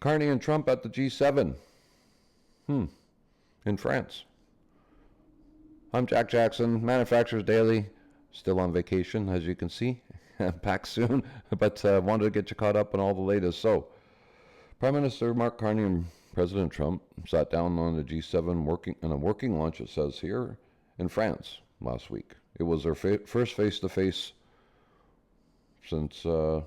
Carney and Trump at the G7. In France. I'm Jack Jackson, Manufacturers Daily. Still on vacation, as you can see. Back soon, but wanted to get you caught up on all the latest. So, Prime Minister Mark Carney and President Trump sat down on the G7 working lunch, it says here, in France last week. It was their first face-to-face since, I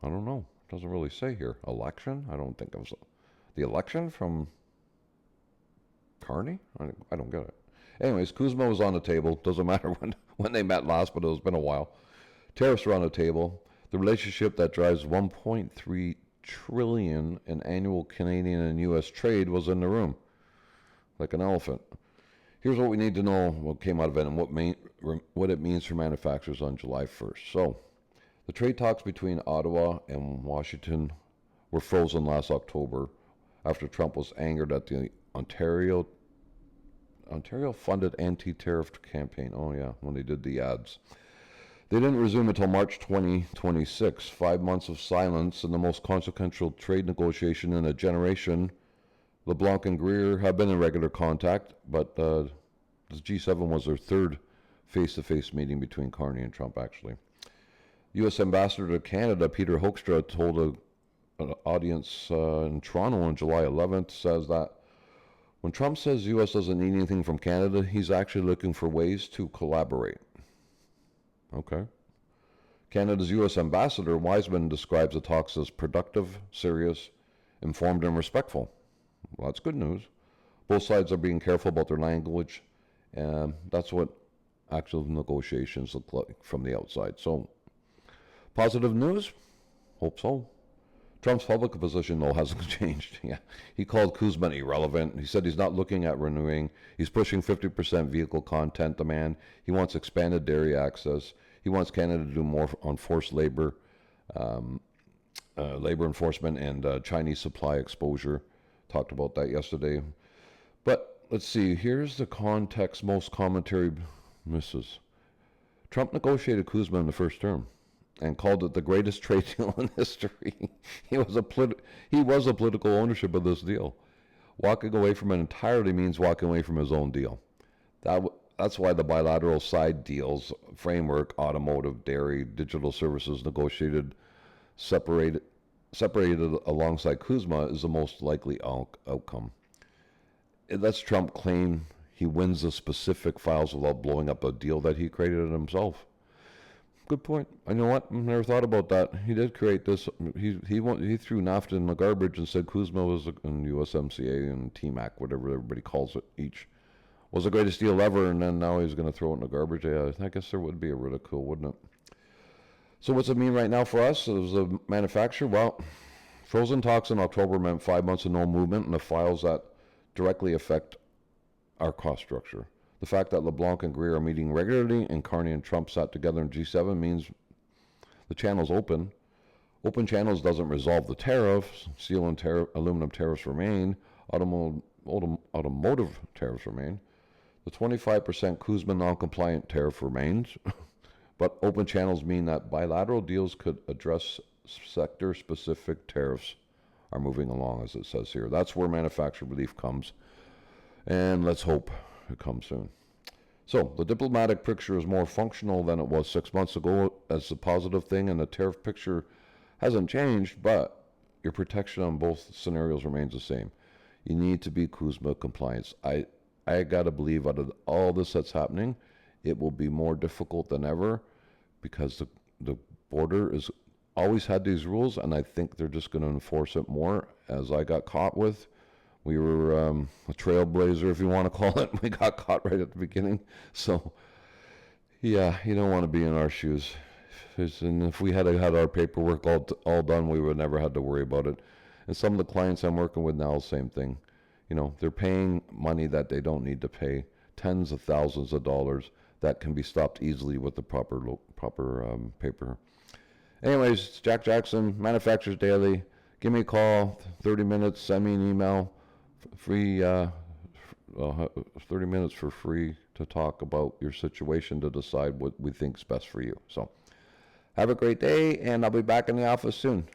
don't know, it doesn't really say here. Election? I don't think it was the election from Carney? I don't get it. Anyways, CUSMA was on the table. Doesn't matter when they met last, but it's been a while. Tariffs were on the table. The relationship that drives $1.3 trillion in annual Canadian and U.S. trade was in the room, like an elephant. Here's what we need to know, what came out of it, and what it means for manufacturers on July 1st. So, the trade talks between Ottawa and Washington were frozen last October after Trump was angered at the Ontario-funded anti-tariff campaign. Oh yeah, when they did the ads. They didn't resume until March 2026. 5 months of silence in the most consequential trade negotiation in a generation. LeBlanc and Greer have been in regular contact, but the G7 was their third face-to-face meeting between Carney and Trump, actually. U.S. Ambassador to Canada, Peter Hoekstra, told an audience in Toronto on July 11th, says that when Trump says the U.S. doesn't need anything from Canada, he's actually looking for ways to collaborate. Okay. Canada's U.S. Ambassador, Wiseman, describes the talks as productive, serious, informed, and respectful. Well, that's good news. Both sides are being careful about their language, and that's what actual negotiations look like from the outside. So, positive news? Hope so. Trump's public position, though, hasn't changed. Yeah, he called CUSMA irrelevant. He said he's not looking at renewing. He's pushing 50% vehicle content demand. He wants expanded dairy access. He wants Canada to do more on forced labor, labor enforcement, and Chinese supply exposure. Talked about that yesterday. But let's see. Here's the context most commentary misses. Trump negotiated CUSMA in the first term and called it the greatest trade deal in history. He was a political ownership of this deal. Walking away from it entirely means walking away from his own deal. That's why the bilateral side deals framework, automotive, dairy, digital services negotiated, separated alongside CUSMA is the most likely outcome. It lets Trump claim he wins the specific files without blowing up a deal that he created himself. Good point. I know what? I never thought about that. He did create this. He threw NAFTA in the garbage and said CUSMA was in USMCA and TMAC, whatever everybody calls it, each was the greatest deal ever, and then now he's going to throw it in the garbage. Yeah, I guess there would be a ridicule, wouldn't it? So what's it mean right now for us as a manufacturer? Well, frozen talks in October meant 5 months of no movement in the files that directly affect our cost structure. The fact that LeBlanc and Greer are meeting regularly and Carney and Trump sat together in G7 means the channel's open. Open channels doesn't resolve the tariffs. Steel and aluminum tariffs remain. Automotive tariffs remain. The 25% CUSMA non-compliant tariff remains. But open channels mean that bilateral deals could address sector-specific tariffs are moving along, as it says here. That's where manufacturer relief comes. And let's hope it comes soon. So the diplomatic picture is more functional than it was 6 months ago as a positive thing, and the tariff picture hasn't changed, but your protection on both scenarios remains the same. You need to be CUSMA compliant. I gotta believe out of all this that's happening, it will be more difficult than ever because the border is always had these rules, and I think they're just going to enforce it more, as I got caught with. We were a trailblazer, if you want to call it. We got caught right at the beginning. So, yeah, you don't want to be in our shoes. And if we had had our paperwork all done, we would never had to worry about it. And some of the clients I'm working with now, same thing. You know, they're paying money that they don't need to pay, tens of thousands of dollars that can be stopped easily with the proper paper. Anyways, it's Jack Jackson, Manufacturers Daily. Give me a call, 30 minutes, send me an email, free, 30 minutes for free to talk about your situation to decide what we think is best for you. So have a great day, and I'll be back in the office soon.